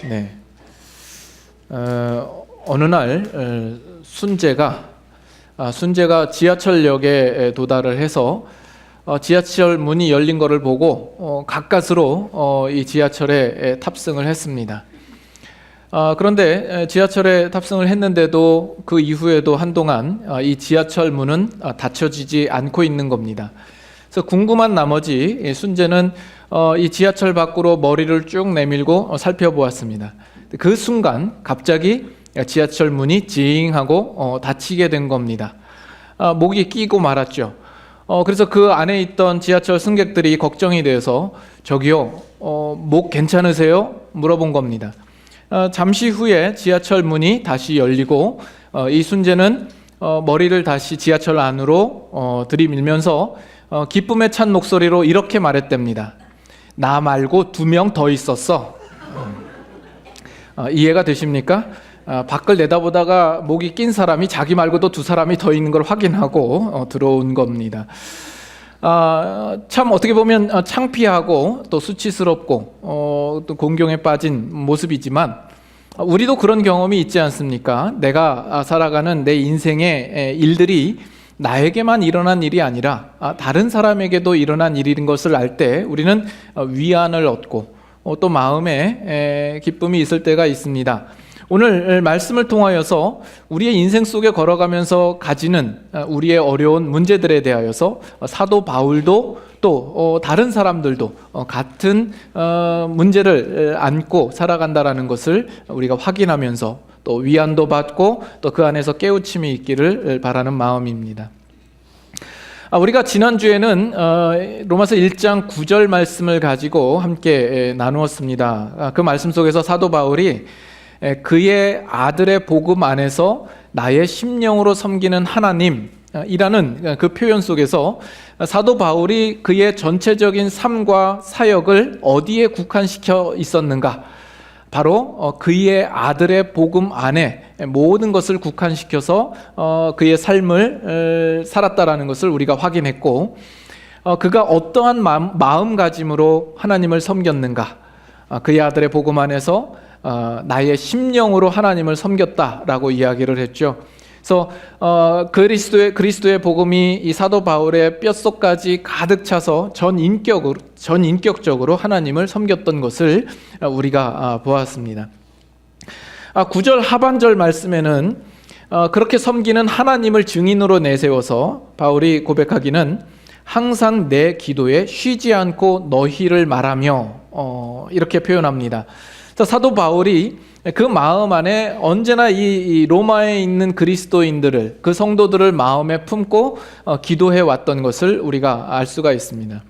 네. 어느 날 순재가 지하철역에 도달을 해서 지하철 문이 열린 것을 보고 가까스로 이 지하철에 탑승을 했습니다. 그런데 지하철에 탑승을 했는데도 그 이후에도 한동안 이 지하철 문은 닫혀지지 않고 있는 겁니다. 그래서 궁금한 나머지 순재는 이 지하철 밖으로 머리를 쭉 내밀고 살펴보았습니다. 그 순간 갑자기 지하철 문이 징하고 닫히게 된 겁니다. 목이 끼고 말았죠. 그래서 그 안에 있던 지하철 승객들이 걱정이 돼서 저기요, 목 괜찮으세요? 물어본 겁니다. 잠시 후에 지하철 문이 다시 열리고 이 순재는 머리를 다시 지하철 안으로 들이밀면서 기쁨에 찬 목소리로 이렇게 말했답니다. 나 말고 2명 더 있었어. 이해가 되십니까? 밖을 내다보다가 목이 낀 사람이 자기 말고도 2사람이 더 있는 걸 확인하고 들어온 겁니다. 참 어떻게 보면 창피하고 또 수치스럽고 또 공경에 빠진 모습이지만 우리도 그런 경험이 있지 않습니까? 내가 살아가는 내 인생의 일들이 나에게만 일어난 일이 아니라 다른 사람에게도 일어난 일인 것을 알 때 우리는 위안을 얻고 또 마음에 기쁨이 있을 때가 있습니다. 오늘 말씀을 통하여서 우리의 인생 속에 걸어가면서 가지는 우리의 어려운 문제들에 대하여서 사도 바울도 또 다른 사람들도 같은 문제를 안고 살아간다라는 것을 우리가 확인하면서 또 위안도 받고 또 그 안에서 깨우침이 있기를 바라는 마음입니다. 우리가 지난주에는 로마서 1장 9절 말씀을 가지고 함께 나누었습니다. 그 말씀 속에서 사도 바울이 그의 아들의 복음 안에서 나의 심령으로 섬기는 하나님이라는 그 표현 속에서 사도 바울이 그의 전체적인 삶과 사역을 어디에 국한시켜 있었는가? 바로 그의 아들의 복음 안에 모든 것을 국한시켜서 그의 삶을 살았다라는 것을 우리가 확인했고, 그가 어떠한 마음가짐으로 하나님을 섬겼는가? 그의 아들의 복음 안에서 나의 심령으로 하나님을 섬겼다라고 이야기를 했죠. 그래서 그리스도의 복음이 이 사도 바울의 뼛속까지 가득 차서 전인격적으로 하나님을 섬겼던 것을 우리가 보았습니다. 9절 하반절 말씀에는 그렇게 섬기는 하나님을 증인으로 내세워서 바울이 고백하기는 항상 내 기도에 쉬지 않고 너희를 말하며 이렇게 표현합니다. 사도 바울이 그 마음 안에 언제나 이 로마에 있는 그리스도인들을, 그 성도들을 마음에 품고 기도해 왔던 것을 우리가 알 수가 있습니다.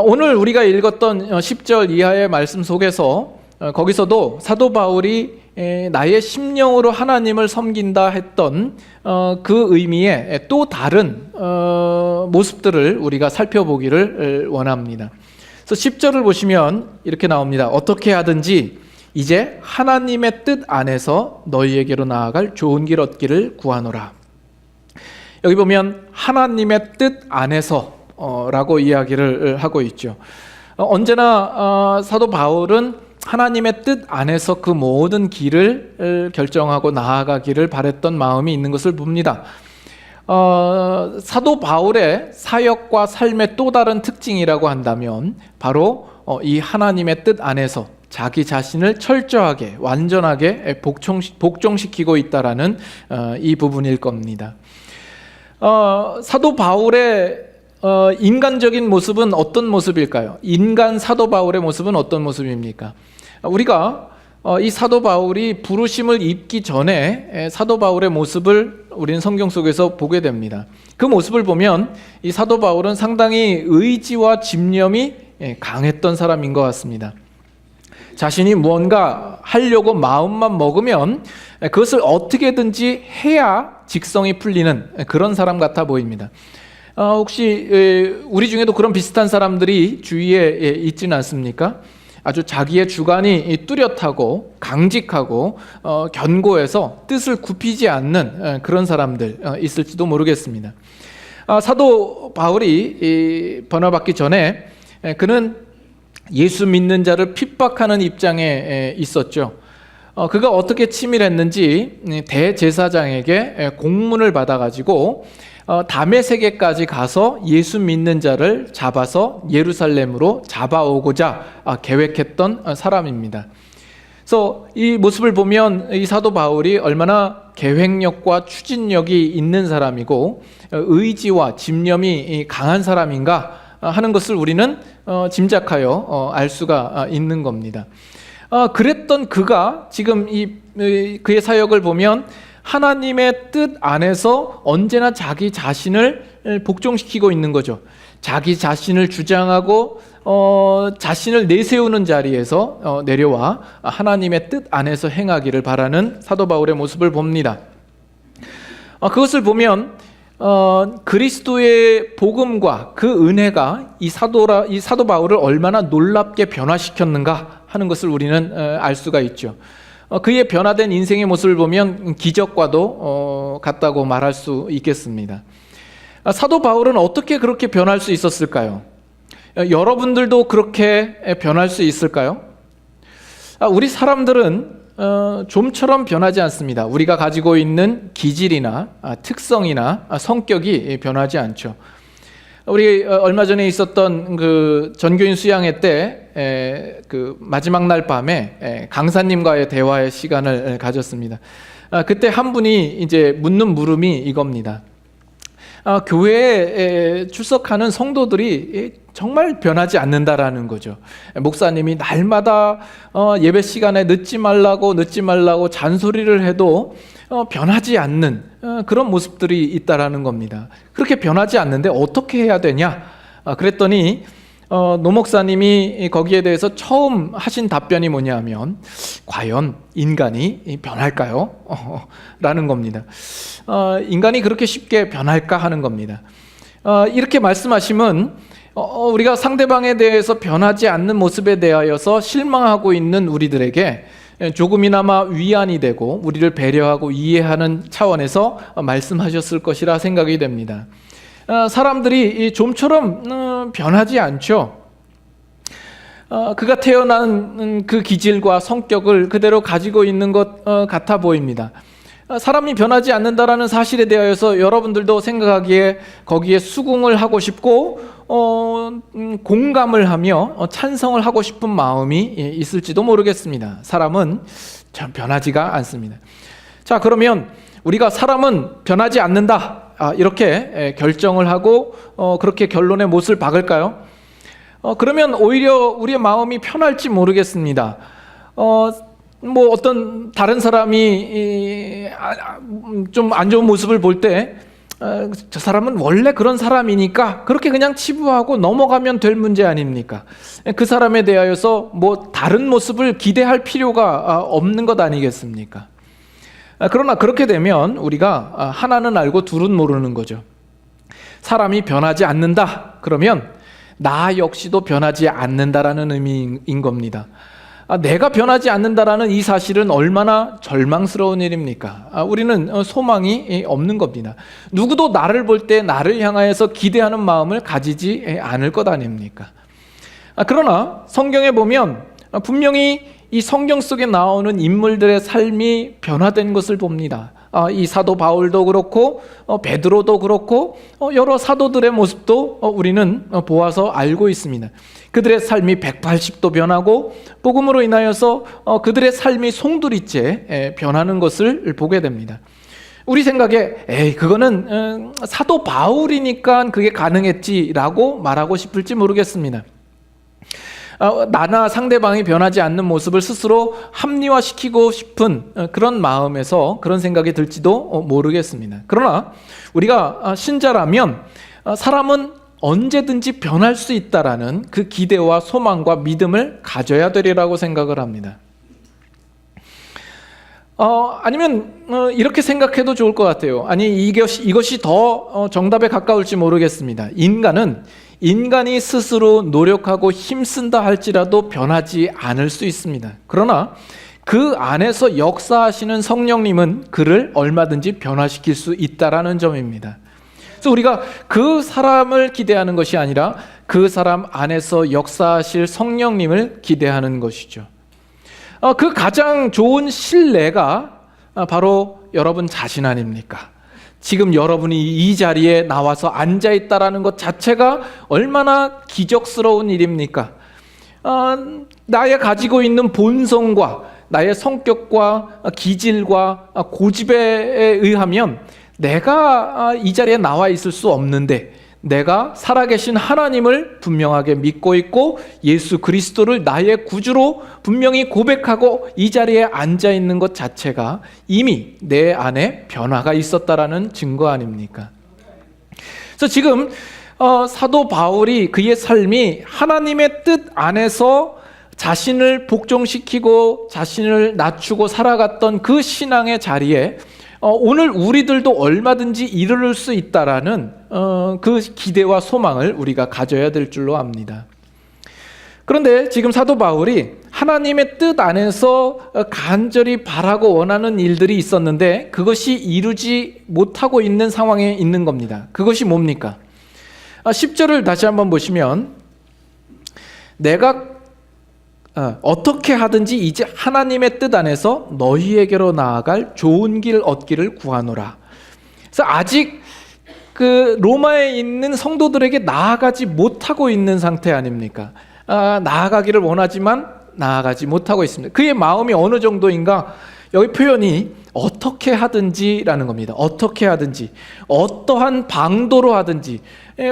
오늘 우리가 읽었던 10절 이하의 말씀 속에서 거기서도 사도 바울이 나의 심령으로 하나님을 섬긴다 했던 그 의미의 또 다른 모습들을 우리가 살펴보기를 원합니다. 그래서 10절을 보시면 이렇게 나옵니다. 어떻게 하든지 이제 하나님의 뜻 안에서 너희에게로 나아갈 좋은 길 얻기를 구하노라. 여기 보면 하나님의 뜻 안에서 라고 이야기를 하고 있죠. 언제나 사도 바울은 하나님의 뜻 안에서 그 모든 길을 결정하고 나아가기를 바랬던 마음이 있는 것을 봅니다. 사도 바울의 사역과 삶의 또 다른 특징이라고 한다면 바로 이 하나님의 뜻 안에서 자기 자신을 철저하게 완전하게 복종시키고 있다라는 이 부분일 겁니다. 사도 바울의 인간적인 모습은 어떤 모습일까요? 인간 사도 바울의 모습은 어떤 모습입니까? 우리가 이 사도 바울이 부르심을 입기 전에 사도 바울의 모습을 우리는 성경 속에서 보게 됩니다. 그 모습을 보면 이 사도 바울은 상당히 의지와 집념이 강했던 사람인 것 같습니다. 자신이 무언가 하려고 마음만 먹으면 그것을 어떻게든지 해야 직성이 풀리는 그런 사람 같아 보입니다. 혹시 우리 중에도 그런 비슷한 사람들이 주위에 있지는 않습니까? 아주 자기의 주관이 뚜렷하고 강직하고 견고해서 뜻을 굽히지 않는 그런 사람들 있을지도 모르겠습니다. 사도 바울이 번호받기 전에 그는 예수 믿는 자를 핍박하는 입장에 있었죠. 그가 어떻게 치밀했는지 대제사장에게 공문을 받아가지고 다메섹에까지 가서 예수 믿는 자를 잡아서 예루살렘으로 잡아오고자 계획했던 사람입니다. 그래서 이 모습을 보면 이 사도 바울이 얼마나 계획력과 추진력이 있는 사람이고 의지와 집념이 강한 사람인가 하는 것을 우리는 짐작하여 알 수가 있는 겁니다. 그랬던 그가 지금 그의 사역을 보면 하나님의 뜻 안에서 언제나 자기 자신을 복종시키고 있는 거죠. 자기 자신을 주장하고 자신을 내세우는 자리에서 내려와 하나님의 뜻 안에서 행하기를 바라는 사도 바울의 모습을 봅니다. 그것을 보면 그리스도의 복음과 그 은혜가 이 사도 바울을 얼마나 놀랍게 변화시켰는가 하는 것을 우리는 알 수가 있죠. 그의 변화된 인생의 모습을 보면 기적과도 같다고 말할 수 있겠습니다. 사도 바울은 어떻게 그렇게 변할 수 있었을까요? 여러분들도 그렇게 변할 수 있을까요? 우리 사람들은 좀처럼 변하지 않습니다. 우리가 가지고 있는 기질이나 특성이나 성격이 변하지 않죠. 우리 얼마 전에 있었던 그 전교인 수양회 때 그 마지막 날 밤에 강사님과의 대화의 시간을 가졌습니다. 그때 한 분이 이제 묻는 물음이 이겁니다. 교회에 출석하는 성도들이 정말 변하지 않는다라는 거죠. 목사님이 날마다 예배 시간에 늦지 말라고 잔소리를 해도 변하지 않는 그런 모습들이 있다라는 겁니다. 그렇게 변하지 않는데 어떻게 해야 되냐? 그랬더니 노 목사님이 거기에 대해서 처음 하신 답변이 뭐냐면 과연 인간이 변할까요? 라는 겁니다. 인간이 그렇게 쉽게 변할까 하는 겁니다. 이렇게 말씀하시면 우리가 상대방에 대해서 변하지 않는 모습에 대하여서 실망하고 있는 우리들에게 조금이나마 위안이 되고 우리를 배려하고 이해하는 차원에서 말씀하셨을 것이라 생각이 됩니다. 사람들이 좀처럼 변하지 않죠. 그가 태어난 그 기질과 성격을 그대로 가지고 있는 것 같아 보입니다. 사람이 변하지 않는다라는 사실에 대하여서 여러분들도 생각하기에 거기에 수긍을 하고 싶고 공감을 하며 찬성을 하고 싶은 마음이 있을지도 모르겠습니다. 사람은 참 변하지가 않습니다. 자, 그러면 우리가 사람은 변하지 않는다 이렇게 결정을 하고 그렇게 결론에 못을 박을까요? 그러면 오히려 우리의 마음이 편할지 모르겠습니다. 뭐 어떤 다른 사람이 좀 안 좋은 모습을 볼 때 저 사람은 원래 그런 사람이니까 그렇게 그냥 치부하고 넘어가면 될 문제 아닙니까? 그 사람에 대하여서 뭐 다른 모습을 기대할 필요가 없는 것 아니겠습니까? 그러나 그렇게 되면 우리가 하나는 알고 둘은 모르는 거죠. 사람이 변하지 않는다 그러면 나 역시도 변하지 않는다라는 의미인 겁니다. 내가 변하지 않는다라는 이 사실은 얼마나 절망스러운 일입니까? 우리는 소망이 없는 겁니다. 누구도 나를 볼 때 나를 향하여서 기대하는 마음을 가지지 않을 것 아닙니까? 그러나 성경에 보면 분명히 이 성경 속에 나오는 인물들의 삶이 변화된 것을 봅니다. 이 사도 바울도 그렇고 베드로도 그렇고 여러 사도들의 모습도 우리는 보아서 알고 있습니다. 그들의 삶이 180도 변하고 복음으로 인하여서 그들의 삶이 송두리째 변하는 것을 보게 됩니다. 우리 생각에 그거는 사도 바울이니까 그게 가능했지라고 말하고 싶을지 모르겠습니다. 나나 상대방이 변하지 않는 모습을 스스로 합리화시키고 싶은 그런 마음에서 그런 생각이 들지도 모르겠습니다. 그러나 우리가 신자라면 사람은 언제든지 변할 수 있다라는 그 기대와 소망과 믿음을 가져야 되리라고 생각을 합니다. 아니면 이렇게 생각해도 좋을 것 같아요. 아니 이것이 더 정답에 가까울지 모르겠습니다. 인간이 스스로 노력하고 힘쓴다 할지라도 변하지 않을 수 있습니다. 그러나 그 안에서 역사하시는 성령님은 그를 얼마든지 변화시킬 수 있다라는 점입니다. 그래서 우리가 그 사람을 기대하는 것이 아니라 그 사람 안에서 역사하실 성령님을 기대하는 것이죠. 그 가장 좋은 신뢰가 바로 여러분 자신 아닙니까? 지금 여러분이 이 자리에 나와서 앉아 있다라는 것 자체가 얼마나 기적스러운 일입니까? 나의 가지고 있는 본성과 나의 성격과 기질과 고집에 의하면 내가 이 자리에 나와 있을 수 없는데, 내가 살아계신 하나님을 분명하게 믿고 있고 예수 그리스도를 나의 구주로 분명히 고백하고 이 자리에 앉아 있는 것 자체가 이미 내 안에 변화가 있었다라는 증거 아닙니까? 그래서 지금 사도 바울이 그의 삶이 하나님의 뜻 안에서 자신을 복종시키고 자신을 낮추고 살아갔던 그 신앙의 자리에 오늘 우리들도 얼마든지 이르를 수 있다라는 그 기대와 소망을 우리가 가져야 될 줄로 압니다. 그런데 지금 사도 바울이 하나님의 뜻 안에서 간절히 바라고 원하는 일들이 있었는데 그것이 이루지 못하고 있는 상황에 있는 겁니다. 그것이 뭡니까? 10절을 다시 한번 보시면, 내가 어떻게 하든지 이제 하나님의 뜻 안에서 너희에게로 나아갈 좋은 길 얻기를 구하노라. 그래서 아직 그 로마에 있는 성도들에게 나아가지 못하고 있는 상태 아닙니까? 나아가기를 원하지만 나아가지 못하고 있습니다. 그의 마음이 어느 정도인가? 여기 표현이 어떻게 하든지라는 겁니다. 어떻게 하든지, 어떠한 방도로 하든지,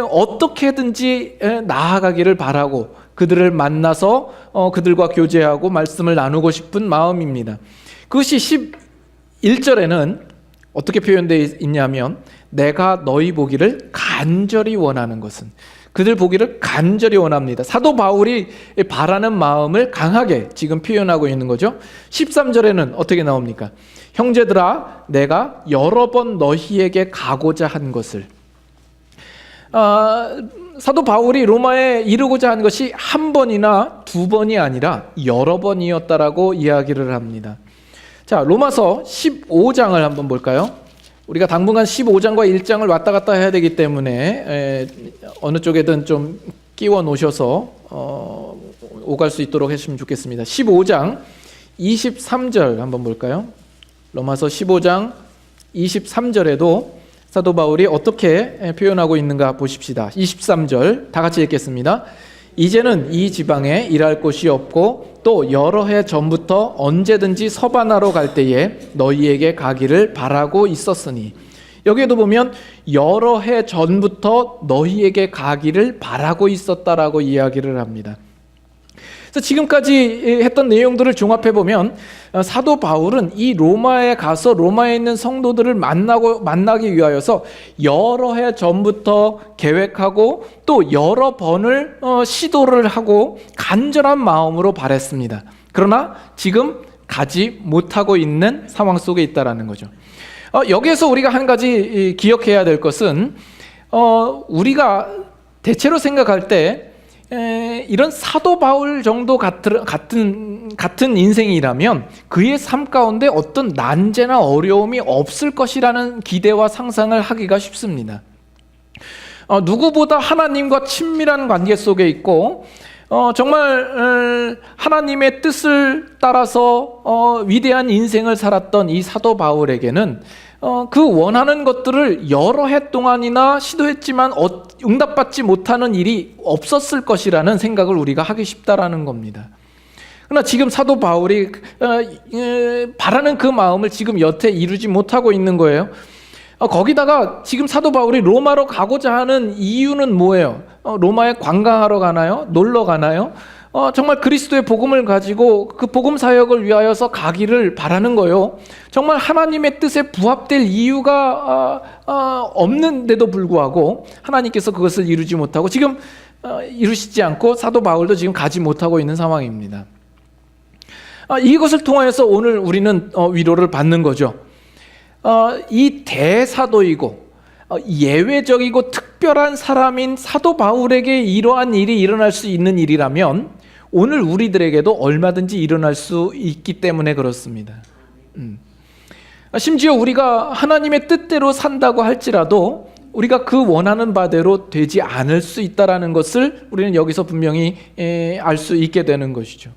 어떻게든지 나아가기를 바라고 그들을 만나서 그들과 교제하고 말씀을 나누고 싶은 마음입니다. 그것이 11절에는 어떻게 표현되어 있냐면, 내가 너희 보기를 간절히 원하는 것은, 그들 보기를 간절히 원합니다. 사도 바울이 바라는 마음을 강하게 지금 표현하고 있는 거죠. 13절에는 어떻게 나옵니까? 형제들아, 내가 여러 번 너희에게 가고자 한 것을. 사도 바울이 로마에 이르고자 한 것이 한 번이나 두 번이 아니라 여러 번이었다라고 이야기를 합니다. 자, 로마서 15장을 한번 볼까요? 우리가 당분간 15장과 1장을 왔다 갔다 해야 되기 때문에 어느 쪽에든 좀 끼워 놓으셔서 오갈 수 있도록 해주시면 좋겠습니다. 15장 23절 한번 볼까요? 로마서 15장 23절에도 사도 바울이 어떻게 표현하고 있는가 보십시다. 23절 다 같이 읽겠습니다. 이제는 이 지방에 일할 곳이 없고 또 여러 해 전부터 언제든지 서바나로 갈 때에 너희에게 가기를 바라고 있었으니, 여기에도 보면 여러 해 전부터 너희에게 가기를 바라고 있었다라고 이야기를 합니다. 그래서 지금까지 했던 내용들을 종합해 보면 사도 바울은 이 로마에 가서 로마에 있는 성도들을 만나기 위하여서 여러 해 전부터 계획하고 또 여러 번을 시도를 하고 간절한 마음으로 바랬습니다. 그러나 지금 가지 못하고 있는 상황 속에 있다라는 거죠. 여기에서 우리가 한 가지 기억해야 될 것은 우리가 대체로 생각할 때 이런 사도 바울 정도 같은 인생이라면 그의 삶 가운데 어떤 난제나 어려움이 없을 것이라는 기대와 상상을 하기가 쉽습니다. 누구보다 하나님과 친밀한 관계 속에 있고 정말 하나님의 뜻을 따라서 위대한 인생을 살았던 이 사도 바울에게는 그 원하는 것들을 여러 해 동안이나 시도했지만 응답받지 못하는 일이 없었을 것이라는 생각을 우리가 하기 쉽다라는 겁니다. 그러나 지금 사도 바울이 바라는 그 마음을 지금 여태 이루지 못하고 있는 거예요. 거기다가 지금 사도 바울이 로마로 가고자 하는 이유는 뭐예요? 로마에 관광하러 가나요? 놀러 가나요? 정말 그리스도의 복음을 가지고 그 복음 사역을 위하여서 가기를 바라는 거예요. 정말 하나님의 뜻에 부합될 이유가 없는데도 불구하고 하나님께서 그것을 이루지 못하고 지금 이루시지 않고 사도 바울도 지금 가지 못하고 있는 상황입니다. 이것을 통하여서 오늘 우리는 위로를 받는 거죠. 이 대사도이고 예외적이고 특별한 사람인 사도 바울에게 이러한 일이 일어날 수 있는 일이라면 오늘 우리들에게도 얼마든지 일어날 수 있기 때문에 그렇습니다. 심지어 우리가 하나님의 뜻대로 산다고 할지라도 우리가 그 원하는 바대로 되지 않을 수 있다라는 것을 우리는 여기서 분명히 알 수 있게 되는 것이죠.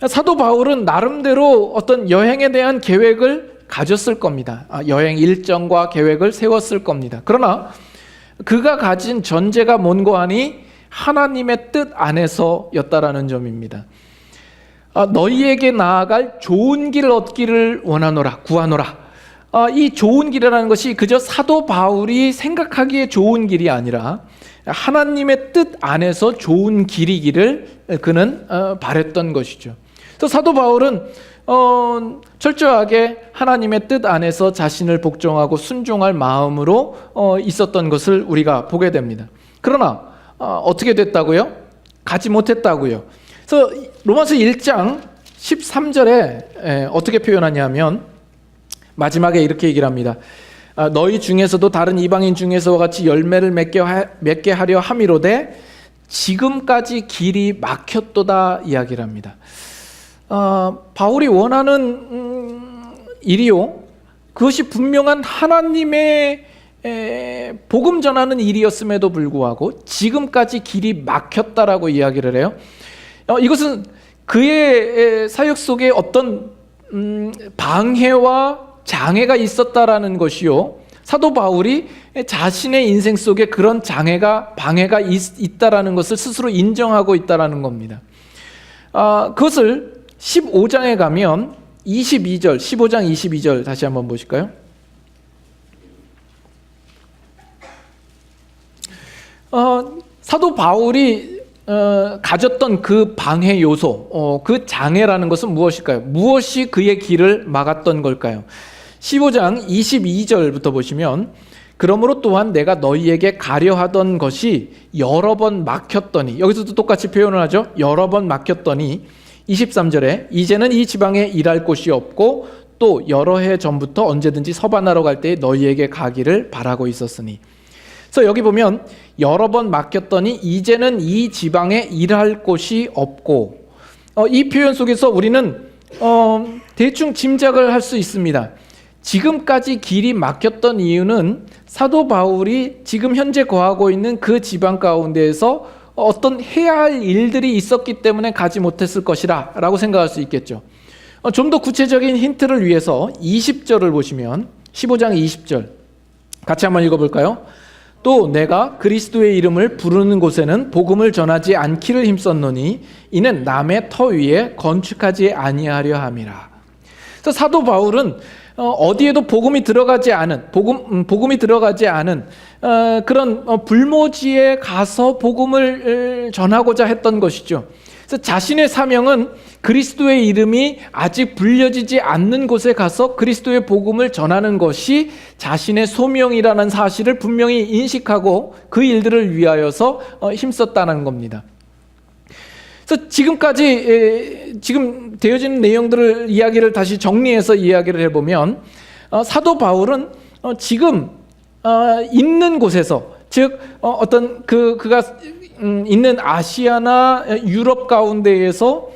사도 바울은 나름대로 어떤 여행에 대한 계획을 가졌을 겁니다. 여행 일정과 계획을 세웠을 겁니다. 그러나 그가 가진 전제가 뭔고 하니 하나님의 뜻 안에서였다라는 점입니다. 너희에게 나아갈 좋은 길을 얻기를 원하노라, 구하노라. 이 좋은 길이라는 것이 그저 사도 바울이 생각하기에 좋은 길이 아니라 하나님의 뜻 안에서 좋은 길이기를 그는 바랬던 것이죠. 그래서 사도 바울은 철저하게 하나님의 뜻 안에서 자신을 복종하고 순종할 마음으로 있었던 것을 우리가 보게 됩니다. 그러나 어떻게 됐다고요? 가지 못했다고요. 그래서 로마서 1장 13절에 어떻게 표현하냐면 마지막에 이렇게 얘기를 합니다. 너희 중에서도 다른 이방인 중에서와 같이 열매를 맺게 하려 함이로되 지금까지 길이 막혔도다 이야기를 합니다. 바울이 원하는 일이요, 그것이 분명한 하나님의 복음 전하는 일이었음에도 불구하고 지금까지 길이 막혔다라고 이야기를 해요. 이것은 그의 사역 속에 어떤 방해와 장애가 있었다라는 것이요, 사도 바울이 자신의 인생 속에 그런 방해가 있다라는 것을 스스로 인정하고 있다라는 겁니다. 그것을 15장에 가면 22절, 15장 22절 다시 한번 보실까요? 사도 바울이 가졌던 그 방해 요소, 그 장애라는 것은 무엇일까요? 무엇이 그의 길을 막았던 걸까요? 15장 22절부터 보시면 그러므로 또한 내가 너희에게 가려 하던 것이 여러 번 막혔더니, 여기서도 똑같이 표현을 하죠. 여러 번 막혔더니 23절에 이제는 이 지방에 일할 곳이 없고 또 여러 해 전부터 언제든지 서반하러 갈 때에 너희에게 가기를 바라고 있었으니. 그래서 여기 보면 여러 번 막혔더니 이제는 이 지방에 일할 곳이 없고, 이 표현 속에서 우리는 대충 짐작을 할 수 있습니다. 지금까지 길이 막혔던 이유는 사도 바울이 지금 현재 거하고 있는 그 지방 가운데에서 어떤 해야 할 일들이 있었기 때문에 가지 못했을 것이라 라고 생각할 수 있겠죠. 좀 더 구체적인 힌트를 위해서 20절을 보시면 15장 20절 같이 한번 읽어볼까요? 또 내가 그리스도의 이름을 부르는 곳에는 복음을 전하지 않기를 힘썼노니 이는 남의 터 위에 건축하지 아니하려 함이라. 그래서 사도 바울은 어디에도 복음이 들어가지 않은 그런 불모지에 가서 복음을 전하고자 했던 것이죠. 그래서 자신의 사명은 그리스도의 이름이 아직 불려지지 않는 곳에 가서 그리스도의 복음을 전하는 것이 자신의 소명이라는 사실을 분명히 인식하고 그 일들을 위하여서 힘썼다는 겁니다. 그래서 지금까지 지금 되어지는 내용들을 이야기를 다시 정리해서 이야기를 해보면 사도 바울은 지금 있는 곳에서, 즉 어떤 그가 있는 아시아나 유럽 가운데에서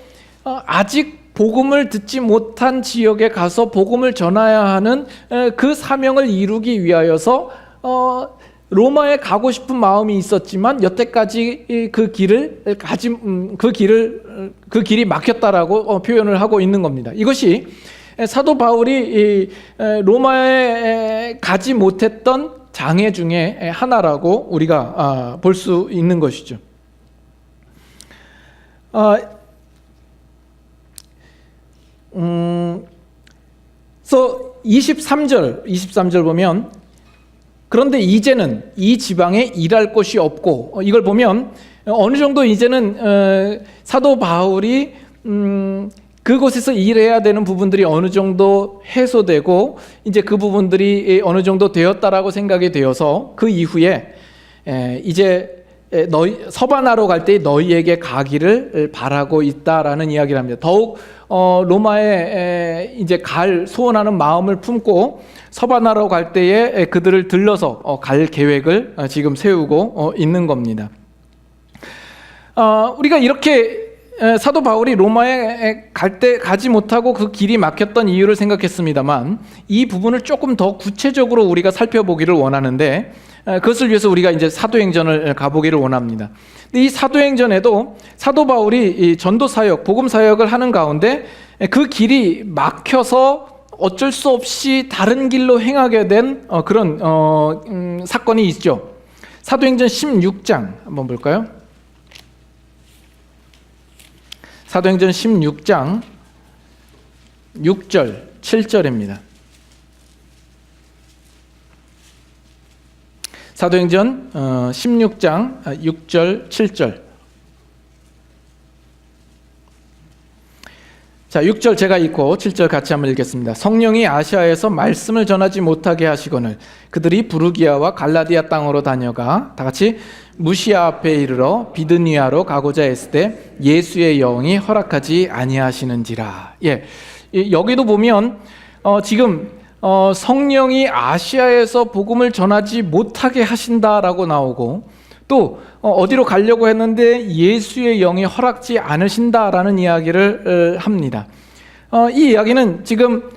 아직 복음을 듣지 못한 지역에 가서 복음을 전해야 하는 그 사명을 이루기 위하여서 로마에 가고 싶은 마음이 있었지만 여태까지 그 길이 막혔다라고 표현을 하고 있는 겁니다. 이것이 사도 바울이 로마에 가지 못했던 장애 중에 하나라고 우리가 볼 수 있는 것이죠. 그래서 23절 보면 그런데 이제는 이 지방에 일할 곳이 없고, 이걸 보면 어느 정도 이제는 사도 바울이 그곳에서 일해야 되는 부분들이 어느 정도 해소되고 이제 그 부분들이 어느 정도 되었다라고 생각이 되어서 그 이후에 이제 너희 서반하러 갈 때 너희에게 가기를 바라고 있다라는 이야기를 합니다. 더욱 로마에 이제 소원하는 마음을 품고 서반하러 갈 때에 그들을 들러서 갈 계획을 지금 세우고 있는 겁니다. 우리가 이렇게 사도 바울이 로마에 가지 못하고 그 길이 막혔던 이유를 생각했습니다만 이 부분을 조금 더 구체적으로 우리가 살펴보기를 원하는데 그것을 위해서 우리가 이제 사도행전을 가보기를 원합니다. 근데 이 사도행전에도 사도 바울이 이 전도 사역, 복음 사역을 하는 가운데 그 길이 막혀서 어쩔 수 없이 다른 길로 행하게 된 그런 사건이 있죠. 사도행전 16장 한번 볼까요? 사도행전 16장 6절, 7절입니다. 사도행전 16장 6절, 7절. 자, 6절 제가 읽고 7절 같이 한번 읽겠습니다. 성령이 아시아에서 말씀을 전하지 못하게 하시거늘 그들이 부르기아와 갈라디아 땅으로 다녀가 다 같이 무시아 앞에 이르러 비드니아로 가고자 했을 때 예수의 영이 허락하지 아니하시는지라. 여기도 보면 지금 성령이 아시아에서 복음을 전하지 못하게 하신다라고 나오고 또 어디로 가려고 했는데 예수의 영이 허락지 않으신다라는 이야기를 합니다. 이 이야기는 지금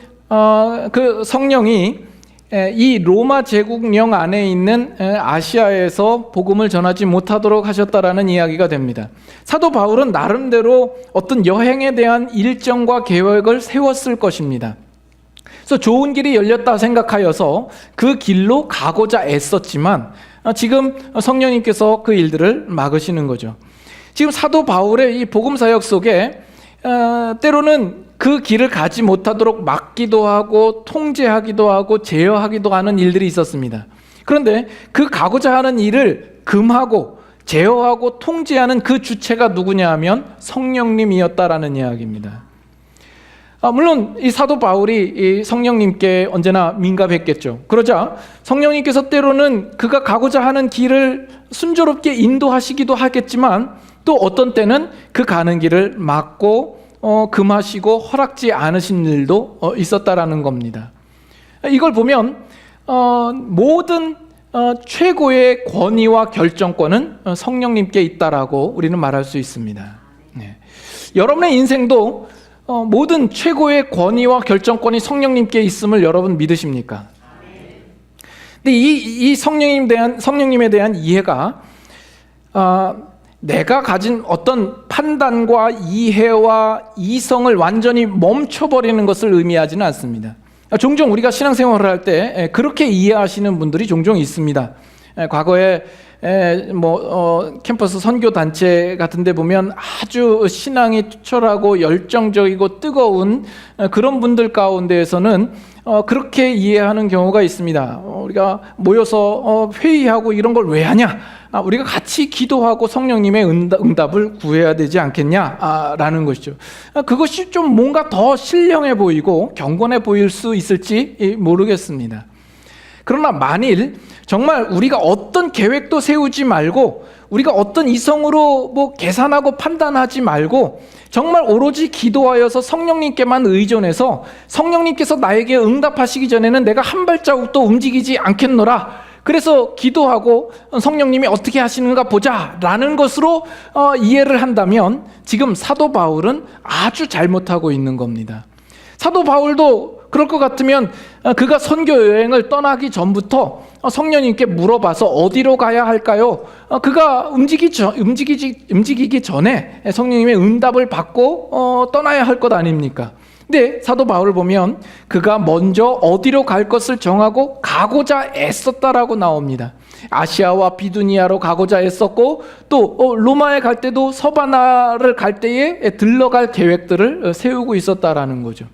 그 성령이 이 로마 제국령 안에 있는 아시아에서 복음을 전하지 못하도록 하셨다라는 이야기가 됩니다. 사도 바울은 나름대로 어떤 여행에 대한 일정과 계획을 세웠을 것입니다. 그래서 좋은 길이 열렸다 생각하여서 그 길로 가고자 애썼지만 지금 성령님께서 그 일들을 막으시는 거죠. 지금 사도 바울의 이 복음 사역 속에 때로는 그 길을 가지 못하도록 막기도 하고 통제하기도 하고 제어하기도 하는 일들이 있었습니다. 그런데 그 가고자 하는 일을 금하고 제어하고 통제하는 그 주체가 누구냐 하면 성령님이었다라는 이야기입니다. 물론 이 사도 바울이 이 성령님께 언제나 민감했겠죠. 그러자 성령님께서 때로는 그가 가고자 하는 길을 순조롭게 인도하시기도 하겠지만 또 어떤 때는 그 가는 길을 막고 금하시고 허락지 않으신 일도 있었다라는 겁니다. 이걸 보면 모든 최고의 권위와 결정권은 성령님께 있다라고 우리는 말할 수 있습니다. 여러분의 인생도 모든 최고의 권위와 결정권이 성령님께 있음을 여러분 믿으십니까? 근데 이 성령님에 대한 이해가 내가 가진 어떤 판단과 이해와 이성을 완전히 멈춰버리는 것을 의미하지는 않습니다. 종종 우리가 신앙생활을 할 때 그렇게 이해하시는 분들이 종종 있습니다. 과거에 캠퍼스 선교 단체 같은 데 보면 아주 신앙이 투철하고 열정적이고 뜨거운 그런 분들 가운데에서는 그렇게 이해하는 경우가 있습니다. 우리가 모여서 회의하고 이런 걸 왜 하냐? 우리가 같이 기도하고 성령님의 응답을 구해야 되지 않겠냐라는 것이죠. 그것이 좀 뭔가 더 신령해 보이고 경건해 보일 수 있을지 모르겠습니다. 그러나 만일 정말 우리가 어떤 계획도 세우지 말고 우리가 어떤 이성으로 계산하고 판단하지 말고 정말 오로지 기도하여서 성령님께만 의존해서 성령님께서 나에게 응답하시기 전에는 내가 한 발자국도 움직이지 않겠노라. 그래서 기도하고 성령님이 어떻게 하시는가 보자라는 것으로 이해를 한다면 지금 사도 바울은 아주 잘못하고 있는 겁니다. 사도 바울도 그럴 것 같으면 그가 선교 여행을 떠나기 전부터 성령님께 물어봐서 어디로 가야 할까요? 그가 움직이기 전에 성령님의 응답을 받고 떠나야 할 것 아닙니까? 근데 사도 바울을 보면 그가 먼저 어디로 갈 것을 정하고 가고자 애썼다라고 나옵니다. 아시아와 비두니아로 가고자 애썼고 또 로마에 갈 때도 서바나를 갈 때에 들러갈 계획들을 세우고 있었다라는 거죠.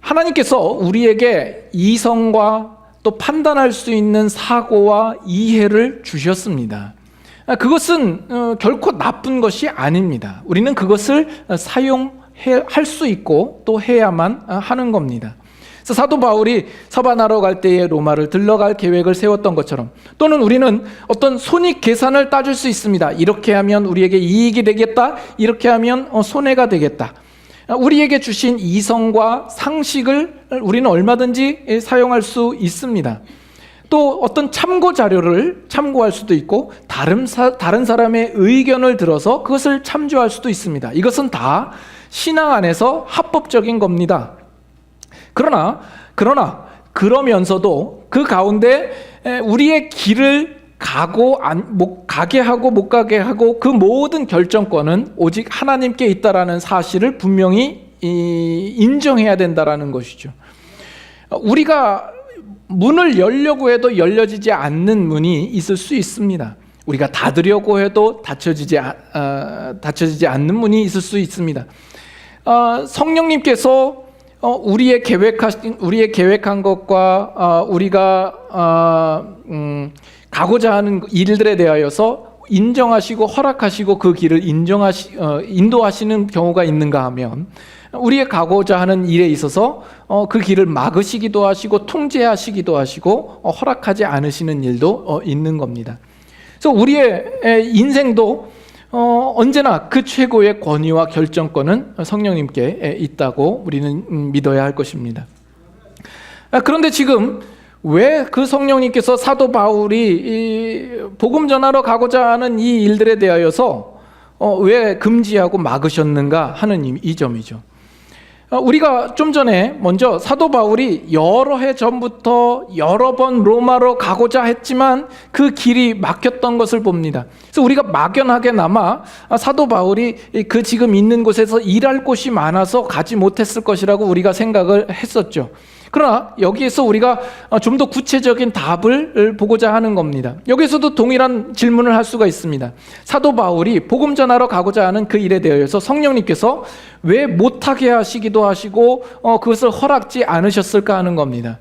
하나님께서 우리에게 이성과 또 판단할 수 있는 사고와 이해를 주셨습니다. 그것은 결코 나쁜 것이 아닙니다. 우리는 그것을 사용할 수 있고 또 해야만 하는 겁니다. 그래서 사도 바울이 서바나로 갈 때에 로마를 들러갈 계획을 세웠던 것처럼 또는 우리는 어떤 손익 계산을 따질 수 있습니다. 이렇게 하면 우리에게 이익이 되겠다. 이렇게 하면 손해가 되겠다. 우리에게 주신 이성과 상식을 우리는 얼마든지 사용할 수 있습니다. 또 어떤 참고 자료를 참고할 수도 있고 다른 사람의 의견을 들어서 그것을 참조할 수도 있습니다. 이것은 다 신앙 안에서 합법적인 겁니다. 그러나 그러면서도 그 가운데 우리의 길을 가게 하고 못 가게 하고 그 모든 결정권은 오직 하나님께 있다라는 사실을 분명히 인정해야 된다라는 것이죠. 우리가 문을 열려고 해도 열려지지 않는 문이 있을 수 있습니다. 우리가 닫으려고 해도 닫혀지지 않는 문이 있을 수 있습니다. 성령님께서 우리의 계획한 것과 우리가 가고자 하는 일들에 대하여서 인정하시고 허락하시고 그 길을 인도하시는 경우가 있는가 하면, 우리의 가고자 하는 일에 있어서 그 길을 막으시기도 하시고 통제하시기도 하시고 허락하지 않으시는 일도 있는 겁니다. 그래서 우리의 인생도 언제나 그 최고의 권위와 결정권은 성령님께 있다고 우리는 믿어야 할 것입니다. 그런데 지금 왜 그 성령님께서 사도 바울이 복음 전하러 가고자 하는 이 일들에 대하여서 왜 금지하고 막으셨는가 하는 이 점이죠. 우리가 좀 전에 먼저 사도 바울이 여러 해 전부터 여러 번 로마로 가고자 했지만 그 길이 막혔던 것을 봅니다. 그래서 우리가 막연하게나마 사도 바울이 그 지금 있는 곳에서 일할 곳이 많아서 가지 못했을 것이라고 우리가 생각을 했었죠. 그러나 여기에서 우리가 좀 더 구체적인 답을 보고자 하는 겁니다. 여기서도 동일한 질문을 할 수가 있습니다. 사도 바울이 복음 전하러 가고자 하는 그 일에 대해서 성령님께서 왜 못하게 하시기도 하시고 그것을 허락지 않으셨을까 하는 겁니다.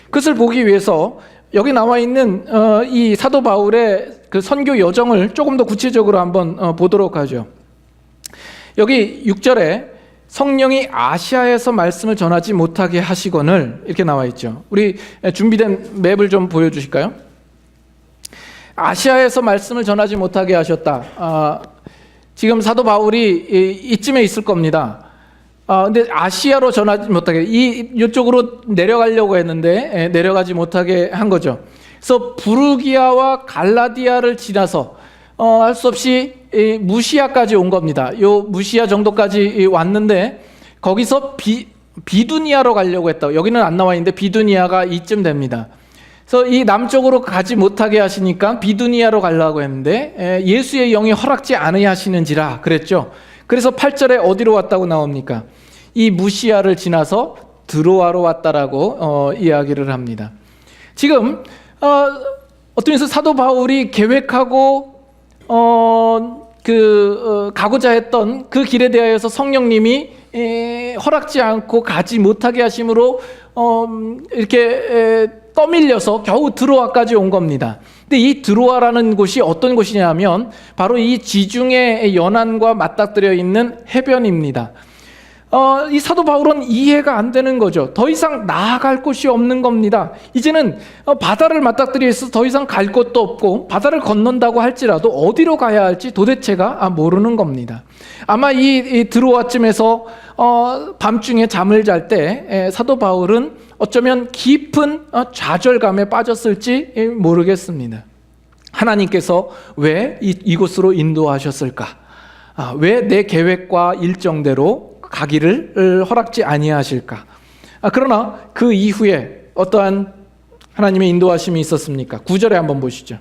그것을 보기 위해서 여기 나와 있는 이 사도 바울의 그 선교 여정을 조금 더 구체적으로 한번 보도록 하죠. 여기 6절에 성령이 아시아에서 말씀을 전하지 못하게 하시거늘 이렇게 나와 있죠. 우리 준비된 맵을 좀 보여주실까요? 아시아에서 말씀을 전하지 못하게 하셨다. 지금 사도 바울이 이쯤에 있을 겁니다. 근데 아시아로 전하지 못하게, 이쪽으로 내려가려고 했는데 내려가지 못하게 한 거죠. 그래서 부르기아와 갈라디아를 지나서 할 수 없이 무시아까지 온 겁니다. 요 무시아 정도까지 왔는데 거기서 비두니아로 가려고 했다. 여기는 안 나와 있는데 비두니아가 이쯤 됩니다. 그래서 이 남쪽으로 가지 못하게 하시니까 비두니아로 가려고 했는데 예수의 영이 허락지 않으야 하시는지라 그랬죠. 그래서 8절에 어디로 왔다고 나옵니까? 이 무시아를 지나서 드로아로 왔다라고 이야기를 합니다. 지금 어떤 면에서 사도 바울이 계획하고 가고자 했던 그 길에 대하여서 성령님이 허락지 않고 가지 못하게 하심으로 이렇게 떠밀려서 겨우 드로아까지 온 겁니다. 근데 이 드로아라는 곳이 어떤 곳이냐면 바로 이 지중해 연안과 맞닥뜨려 있는 해변입니다. 이 사도 바울은 이해가 안 되는 거죠. 더 이상 나아갈 곳이 없는 겁니다. 이제는 바다를 맞닥뜨려 있어서 더 이상 갈 곳도 없고 바다를 건넌다고 할지라도 어디로 가야 할지 도대체가 모르는 겁니다. 아마 이 드로아쯤에서 밤중에 잠을 잘 때 사도 바울은 어쩌면 깊은 좌절감에 빠졌을지 모르겠습니다. 하나님께서 왜 이곳으로 인도하셨을까? 왜 내 계획과 일정대로 가기를 허락지 아니하실까? 그러나 그 이후에 어떠한 하나님의 인도하심이 있었습니까? 9절에 한번 보시죠.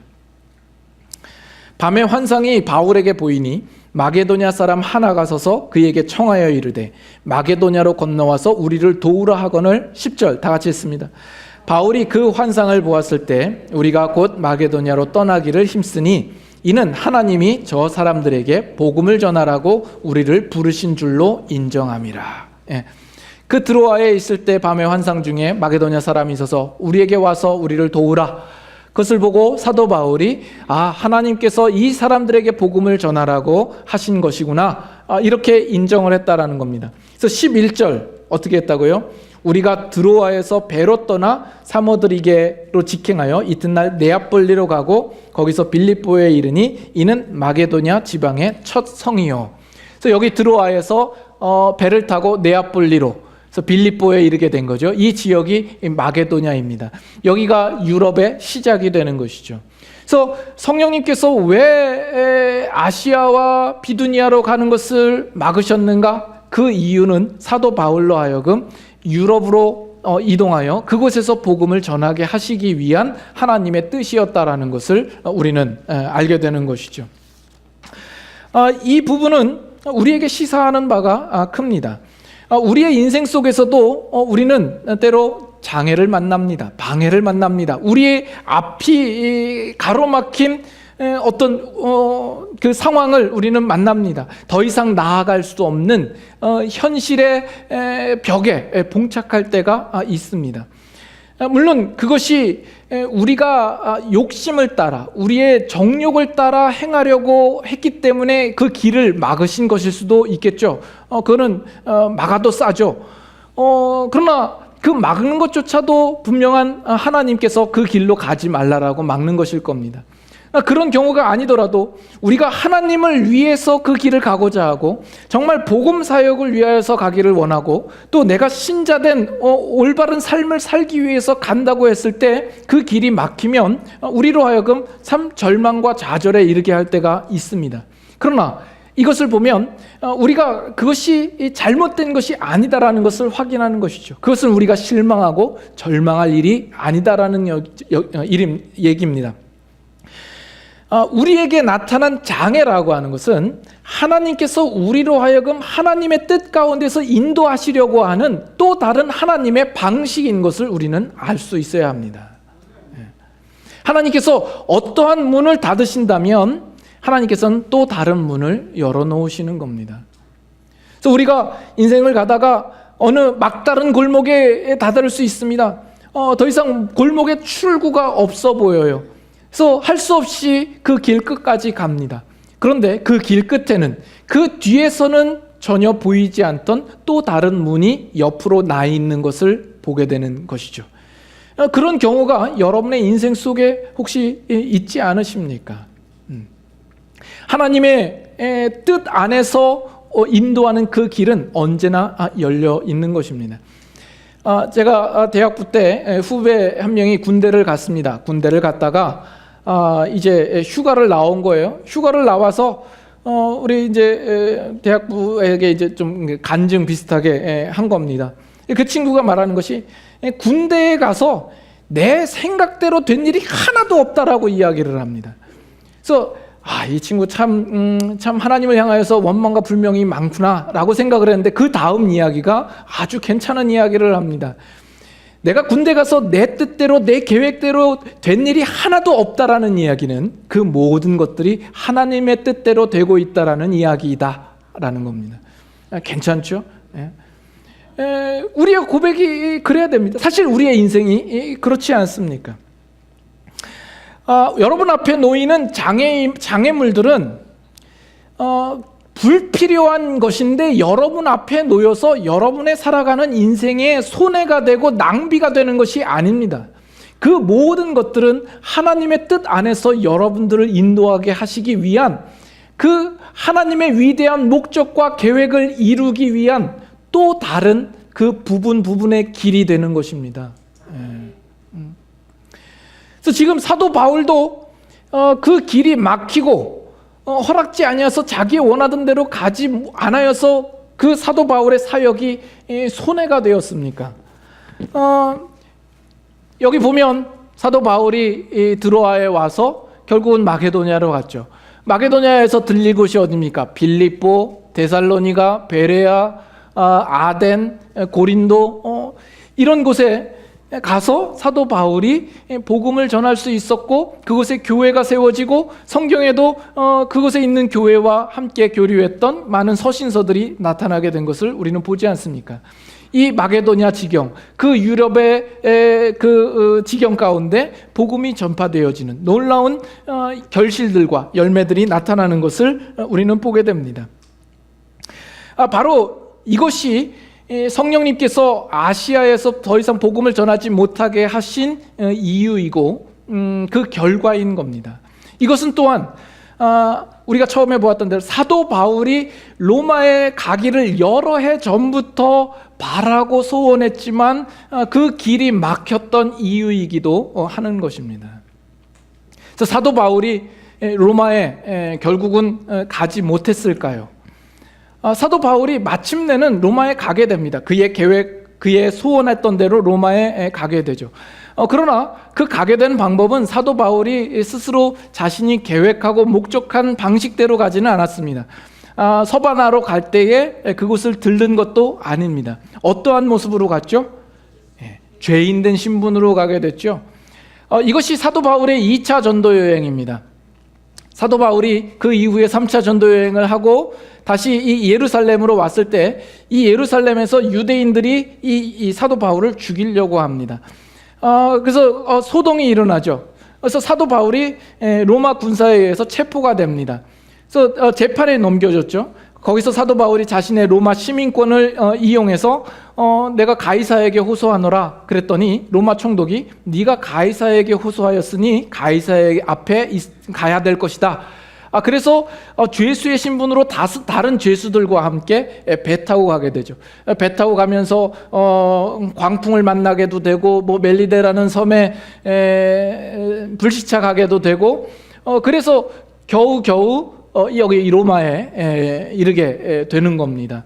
밤에 환상이 바울에게 보이니 마게도냐 사람 하나가 서서 그에게 청하여 이르되 마게도냐로 건너와서 우리를 도우라 하거늘. 10절 다 같이 했습니다. 바울이 그 환상을 보았을 때 우리가 곧 마게도냐로 떠나기를 힘쓰니 이는 하나님이 저 사람들에게 복음을 전하라고 우리를 부르신 줄로 인정함이라. 그 드로아에 있을 때 밤의 환상 중에 마게도냐 사람이 있어서 우리에게 와서 우리를 도우라. 그것을 보고 사도 바울이 하나님께서 이 사람들에게 복음을 전하라고 하신 것이구나, 이렇게 인정을 했다라는 겁니다. 그래서 11절 어떻게 했다고요? 우리가 드로아에서 배로 떠나 사모드리게로 직행하여 이튿날 네아폴리로 가고 거기서 빌립보에 이르니 이는 마게도냐 지방의 첫 성이요. 그래서 여기 드로아에서 배를 타고 네아폴리로, 그래서 빌립보에 이르게 된 거죠. 이 지역이 마게도냐입니다. 여기가 유럽의 시작이 되는 것이죠. 그래서 성령님께서 왜 아시아와 비두니아로 가는 것을 막으셨는가? 그 이유는 사도 바울로 하여금 유럽으로 이동하여 그곳에서 복음을 전하게 하시기 위한 하나님의 뜻이었다라는 것을 우리는 알게 되는 것이죠. 이 부분은 우리에게 시사하는 바가 큽니다. 우리의 인생 속에서도 우리는 때로 장애를 만납니다. 방해를 만납니다. 우리의 앞이 가로막힌 어떤 그 상황을 우리는 만납니다. 더 이상 나아갈 수 없는 현실의 벽에 봉착할 때가 있습니다. 물론 그것이 우리가 욕심을 따라 우리의 정욕을 따라 행하려고 했기 때문에 그 길을 막으신 것일 수도 있겠죠. 그거는 막아도 싸죠. 그러나 그 막는 것조차도 분명한 하나님께서 그 길로 가지 말라라고 막는 것일 겁니다. 그런 경우가 아니더라도 우리가 하나님을 위해서 그 길을 가고자 하고 정말 복음 사역을 위하여서 가기를 원하고 또 내가 신자된 올바른 삶을 살기 위해서 간다고 했을 때 그 길이 막히면 우리로 하여금 참 절망과 좌절에 이르게 할 때가 있습니다. 그러나 이것을 보면 우리가 그것이 잘못된 것이 아니다라는 것을 확인하는 것이죠. 그것은 우리가 실망하고 절망할 일이 아니다라는 얘기입니다. 우리에게 나타난 장애라고 하는 것은 하나님께서 우리로 하여금 하나님의 뜻 가운데서 인도하시려고 하는 또 다른 하나님의 방식인 것을 우리는 알 수 있어야 합니다. 하나님께서 어떠한 문을 닫으신다면 하나님께서는 또 다른 문을 열어놓으시는 겁니다. 그래서 우리가 인생을 가다가 어느 막다른 골목에 다다를 수 있습니다. 더 이상 골목에 출구가 없어 보여요. 그래서 할 수 없이 그 길 끝까지 갑니다. 그런데 그 길 끝에는 그 뒤에서는 전혀 보이지 않던 또 다른 문이 옆으로 나 있는 것을 보게 되는 것이죠. 그런 경우가 여러분의 인생 속에 혹시 있지 않으십니까? 하나님의 뜻 안에서 인도하는 그 길은 언제나 열려 있는 것입니다. 제가 대학부 때 후배 한 명이 군대를 갔습니다. 군대를 갔다가 이제 휴가를 나온 거예요. 휴가를 나와서 우리 이제 대학부에게 이제 좀 간증 비슷하게 한 겁니다. 그 친구가 말하는 것이 군대에 가서 내 생각대로 된 일이 하나도 없다라고 이야기를 합니다. 그래서 이 친구 참 하나님을 향하여서 원망과 불명이 많구나라고 생각을 했는데 그 다음 이야기가 아주 괜찮은 이야기를 합니다. 내가 군대 가서 내 뜻대로 내 계획대로 된 일이 하나도 없다라는 이야기는 그 모든 것들이 하나님의 뜻대로 되고 있다라는 이야기이다라는 겁니다. 괜찮죠? 우리의 고백이 그래야 됩니다. 사실 우리의 인생이 그렇지 않습니까? 여러분 앞에 놓이는 장애물들은 불필요한 것인데 여러분 앞에 놓여서 여러분의 살아가는 인생에 손해가 되고 낭비가 되는 것이 아닙니다. 그 모든 것들은 하나님의 뜻 안에서 여러분들을 인도하게 하시기 위한 그 하나님의 위대한 목적과 계획을 이루기 위한 또 다른 그 부분의 길이 되는 것입니다. 그래서 지금 사도 바울도 그 길이 막히고 허락지 아니어서 자기 원하던 대로 가지 않아서 그 사도 바울의 사역이 손해가 되었습니까? 여기 보면 사도 바울이 드로아에 와서 결국은 마게도냐로 갔죠. 마게도냐에서 들릴 곳이 어디입니까? 빌립보, 데살로니가, 베레아, 아덴, 고린도 이런 곳에 가서 사도 바울이 복음을 전할 수 있었고 그곳에 교회가 세워지고 성경에도 그곳에 있는 교회와 함께 교류했던 많은 서신서들이 나타나게 된 것을 우리는 보지 않습니까? 이 마게도냐 지경, 그 유럽의 그 지경 가운데 복음이 전파되어지는 놀라운 결실들과 열매들이 나타나는 것을 우리는 보게 됩니다. 바로 이것이 성령님께서 아시아에서 더 이상 복음을 전하지 못하게 하신 이유이고 그 결과인 겁니다. 이것은 또한 우리가 처음에 보았던 대로 사도 바울이 로마에 가기를 여러 해 전부터 바라고 소원했지만 그 길이 막혔던 이유이기도 하는 것입니다. 그래서 사도 바울이 로마에 결국은 가지 못했을까요? 사도 바울이 마침내는 로마에 가게 됩니다. 그의 계획, 그의 소원했던 대로 로마에 가게 되죠. 그러나 그 가게 된 방법은 사도 바울이 스스로 자신이 계획하고 목적한 방식대로 가지는 않았습니다. 서바나로 갈 때에 그곳을 들른 것도 아닙니다. 어떠한 모습으로 갔죠? 죄인된 신분으로 가게 됐죠. 이것이 사도 바울의 2차 전도 여행입니다. 사도 바울이 그 이후에 3차 전도 여행을 하고 다시 이 예루살렘으로 왔을 때 이 예루살렘에서 유대인들이 이 사도 바울을 죽이려고 합니다. 그래서 소동이 일어나죠. 그래서 사도 바울이 로마 군사에 의해서 체포가 됩니다. 그래서 재판에 넘겨졌죠. 거기서 사도 바울이 자신의 로마 시민권을 이용해서 내가 가이사에게 호소하노라 그랬더니 로마 총독이 네가 가이사에게 호소하였으니 가이사 앞에 가야 될 것이다. 그래서 죄수의 신분으로 다른 죄수들과 함께 배 타고 가게 되죠. 배 타고 가면서 광풍을 만나게도 되고 뭐 멜리데라는 섬에 불시착하게도 되고 그래서 겨우 여기 로마에 이르게 되는 겁니다.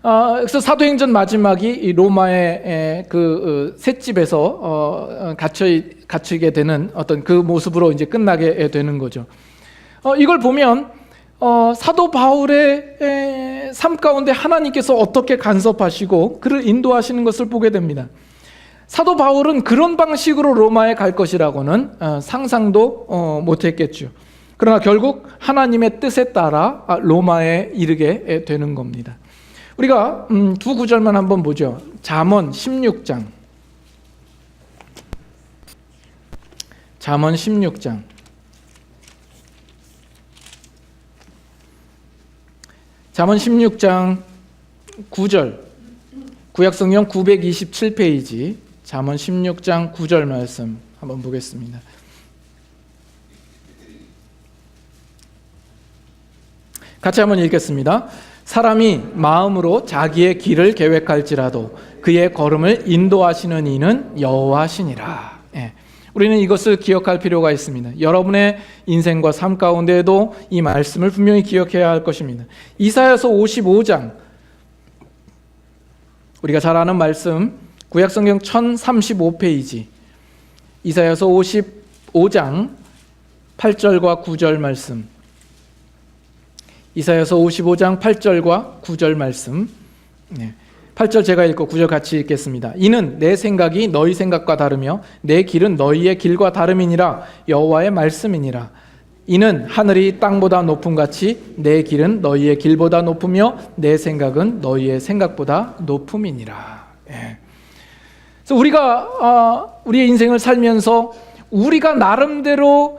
그래서 사도행전 마지막이 이 로마의 그 셋집에서 갇히게 되는 어떤 그 모습으로 이제 끝나게 되는 거죠. 이걸 보면 사도 바울의 삶 가운데 하나님께서 어떻게 간섭하시고 그를 인도하시는 것을 보게 됩니다. 사도 바울은 그런 방식으로 로마에 갈 것이라고는 상상도 못했겠죠. 그러나 결국 하나님의 뜻에 따라 로마에 이르게 되는 겁니다. 우리가 두 구절만 한번 보죠. 잠언 16장. 잠언 16장. 잠언 16장 9절. 구약성경 927페이지. 잠언 16장 9절 말씀 한번 보겠습니다. 같이 한번 읽겠습니다. 사람이 마음으로 자기의 길을 계획할지라도 그의 걸음을 인도하시는 이는 여호와시니라. 우리는 이것을 기억할 필요가 있습니다. 여러분의 인생과 삶 가운데에도 이 말씀을 분명히 기억해야 할 것입니다. 이사야서 55장, 우리가 잘 아는 말씀, 구약성경 1035페이지, 이사야서 55장 8절과 9절 말씀, 이사야서 55장 8절과 9절 말씀. 8절 제가 읽고 9절 같이 읽겠습니다. 이는 내 생각이 너희 생각과 다르며 내 길은 너희의 길과 다름이니라. 여호와의 말씀이니라. 이는 하늘이 땅보다 높음같이 내 길은 너희의 길보다 높으며 내 생각은 너희의 생각보다 높음이니라. 그래서 우리가 우리의 인생을 살면서 우리가 나름대로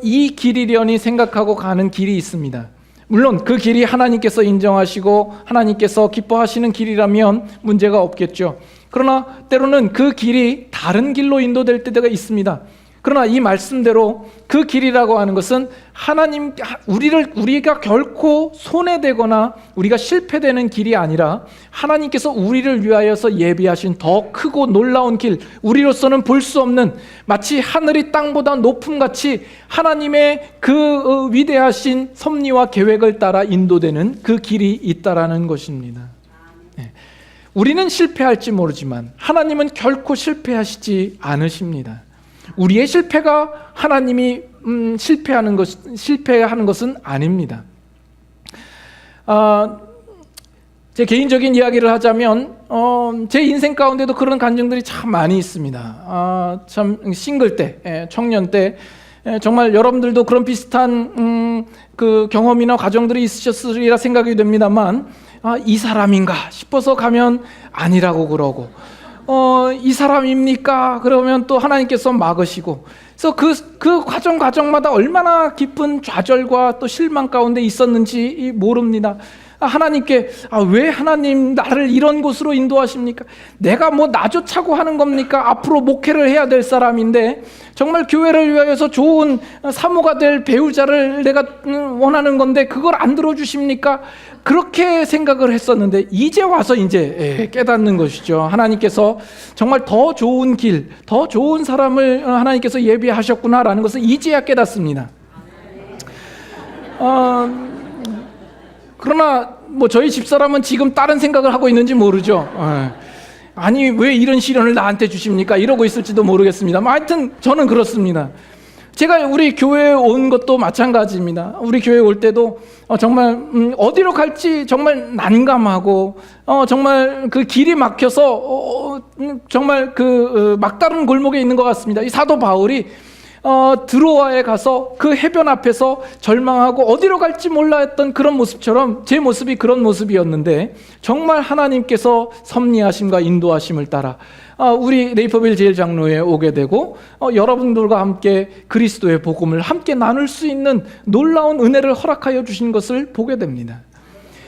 이 길이려니 생각하고 가는 길이 있습니다. 물론 그 길이 하나님께서 인정하시고 하나님께서 기뻐하시는 길이라면 문제가 없겠죠. 그러나 때로는 그 길이 다른 길로 인도될 때가 있습니다. 그러나 이 말씀대로 그 길이라고 하는 것은 하나님, 우리가 결코 손해되거나 우리가 실패되는 길이 아니라 하나님께서 우리를 위하여서 예비하신 더 크고 놀라운 길, 우리로서는 볼 수 없는 마치 하늘이 땅보다 높음같이 하나님의 그 위대하신 섭리와 계획을 따라 인도되는 그 길이 있다라는 것입니다. 우리는 실패할지 모르지만 하나님은 결코 실패하시지 않으십니다. 우리의 실패가 하나님이 실패하는 것은 아닙니다. 제 개인적인 이야기를 하자면 제 인생 가운데도 그런 간증들이 참 많이 있습니다. 참 싱글 때, 청년 때 정말 여러분들도 그런 비슷한 그 경험이나 과정들이 있으셨으리라 생각이 됩니다만 이 사람인가 싶어서 가면 아니라고 그러고 이 사람입니까? 그러면 또 하나님께서 막으시고, 그래서 그 과정마다 얼마나 깊은 좌절과 또 실망 가운데 있었는지 모릅니다. 하나님께 왜 하나님 나를 이런 곳으로 인도하십니까? 내가 뭐 나조차고 하는 겁니까? 앞으로 목회를 해야 될 사람인데 정말 교회를 위하여서 좋은 사모가 될 배우자를 내가 원하는 건데 그걸 안 들어주십니까? 그렇게 생각을 했었는데 이제 와서 이제 깨닫는 것이죠. 하나님께서 정말 더 좋은 길, 더 좋은 사람을 하나님께서 예비하셨구나라는 것을 이제야 깨닫습니다. 그러나 뭐 저희 집사람은 지금 다른 생각을 하고 있는지 모르죠. 아니 왜 이런 시련을 나한테 주십니까? 이러고 있을지도 모르겠습니다. 하여튼 저는 그렇습니다. 제가 우리 교회에 온 것도 마찬가지입니다. 우리 교회에 올 때도 정말 어디로 갈지 정말 난감하고 정말 그 길이 막혀서 정말 그 막다른 골목에 있는 것 같습니다. 이 사도 바울이 드로아에 가서 그 해변 앞에서 절망하고 어디로 갈지 몰라 했던 그런 모습처럼 제 모습이 그런 모습이었는데, 정말 하나님께서 섭리하심과 인도하심을 따라 우리 네이퍼빌 제일장로에 오게 되고 여러분들과 함께 그리스도의 복음을 함께 나눌 수 있는 놀라운 은혜를 허락하여 주신 것을 보게 됩니다.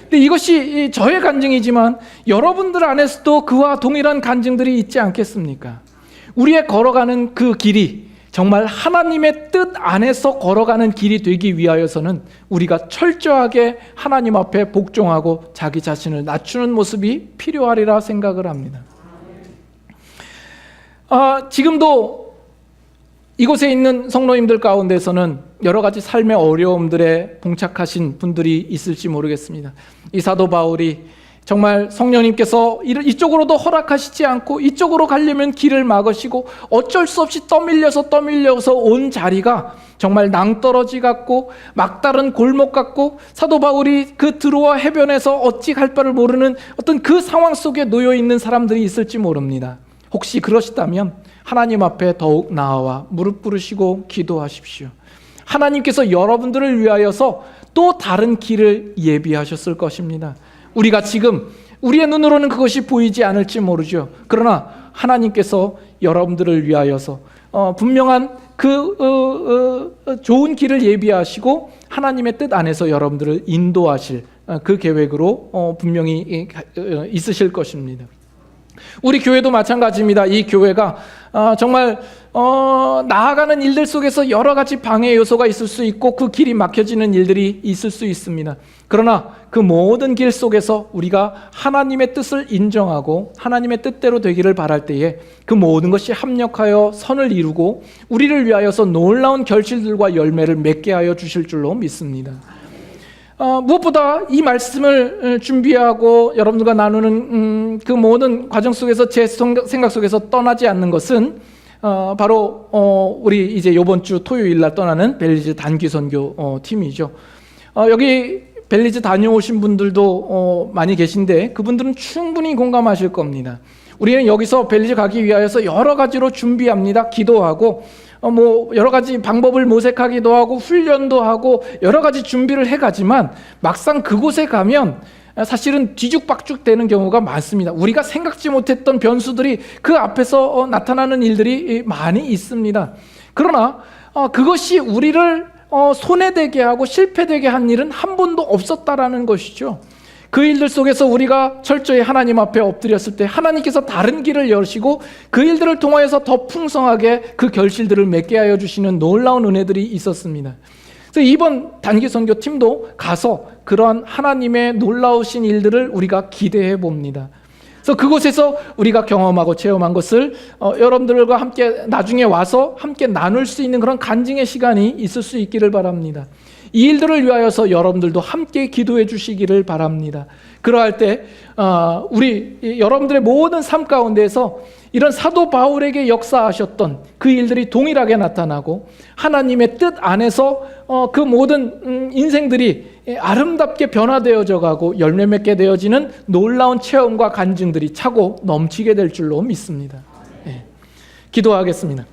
근데 이것이 저의 간증이지만 여러분들 안에서도 그와 동일한 간증들이 있지 않겠습니까? 우리의 걸어가는 그 길이 정말 하나님의 뜻 안에서 걸어가는 길이 되기 위하여서는 우리가 철저하게 하나님 앞에 복종하고 자기 자신을 낮추는 모습이 필요하리라 생각을 합니다. 지금도 이곳에 있는 성도님들 가운데서는 여러 가지 삶의 어려움들에 봉착하신 분들이 있을지 모르겠습니다. 이 사도 바울이 정말 성령님께서 이쪽으로도 허락하시지 않고 이쪽으로 가려면 길을 막으시고 어쩔 수 없이 떠밀려서 온 자리가 정말 낭떠러지 같고 막다른 골목 같고, 사도 바울이 그 드로아 해변에서 어찌 갈 바를 모르는 어떤 그 상황 속에 놓여 있는 사람들이 있을지 모릅니다. 혹시 그러시다면 하나님 앞에 더욱 나아와 무릎 꿇으시고 기도하십시오. 하나님께서 여러분들을 위하여서 또 다른 길을 예비하셨을 것입니다. 우리가 지금 우리의 눈으로는 그것이 보이지 않을지 모르죠. 그러나 하나님께서 여러분들을 위하여서 분명한 그 좋은 길을 예비하시고 하나님의 뜻 안에서 여러분들을 인도하실 그 계획으로 분명히 있으실 것입니다. 우리 교회도 마찬가지입니다. 이 교회가 정말 나아가는 일들 속에서 여러 가지 방해 요소가 있을 수 있고 그 길이 막혀지는 일들이 있을 수 있습니다. 그러나 그 모든 길 속에서 우리가 하나님의 뜻을 인정하고 하나님의 뜻대로 되기를 바랄 때에 그 모든 것이 합력하여 선을 이루고 우리를 위하여서 놀라운 결실들과 열매를 맺게 하여 주실 줄로 믿습니다. 무엇보다 이 말씀을 준비하고 여러분들과 나누는 그 모든 과정 속에서 제 생각 속에서 떠나지 않는 것은 바로 우리 이제 이번 주 토요일 날 떠나는 벨리즈 단기 선교 팀이죠. 여기 벨리즈 다녀오신 분들도 많이 계신데 그분들은 충분히 공감하실 겁니다. 우리는 여기서 벨리즈 가기 위하여서 여러 가지로 준비합니다. 기도하고 여러 가지 방법을 모색하기도 하고 훈련도 하고 여러 가지 준비를 해가지만 막상 그곳에 가면 사실은 뒤죽박죽 되는 경우가 많습니다. 우리가 생각지 못했던 변수들이 그 앞에서 나타나는 일들이 많이 있습니다. 그러나 그것이 우리를 손해되게 하고 실패되게 한 일은 한 번도 없었다라는 것이죠. 그 일들 속에서 우리가 철저히 하나님 앞에 엎드렸을 때 하나님께서 다른 길을 여시고 그 일들을 통하여서 더 풍성하게 그 결실들을 맺게 하여 주시는 놀라운 은혜들이 있었습니다. 그래서 이번 단기 선교 팀도 가서 그러한 하나님의 놀라우신 일들을 우리가 기대해 봅니다. 그래서 그곳에서 우리가 경험하고 체험한 것을 여러분들과 함께 나중에 와서 함께 나눌 수 있는 그런 간증의 시간이 있을 수 있기를 바랍니다. 이 일들을 위하여서 여러분들도 함께 기도해 주시기를 바랍니다. 그러할 때 우리 여러분들의 모든 삶 가운데에서 이런 사도 바울에게 역사하셨던 그 일들이 동일하게 나타나고 하나님의 뜻 안에서 그 모든 인생들이 아름답게 변화되어져 가고 열매 맺게 되어지는 놀라운 체험과 간증들이 차고 넘치게 될 줄로 믿습니다. 네. 기도하겠습니다.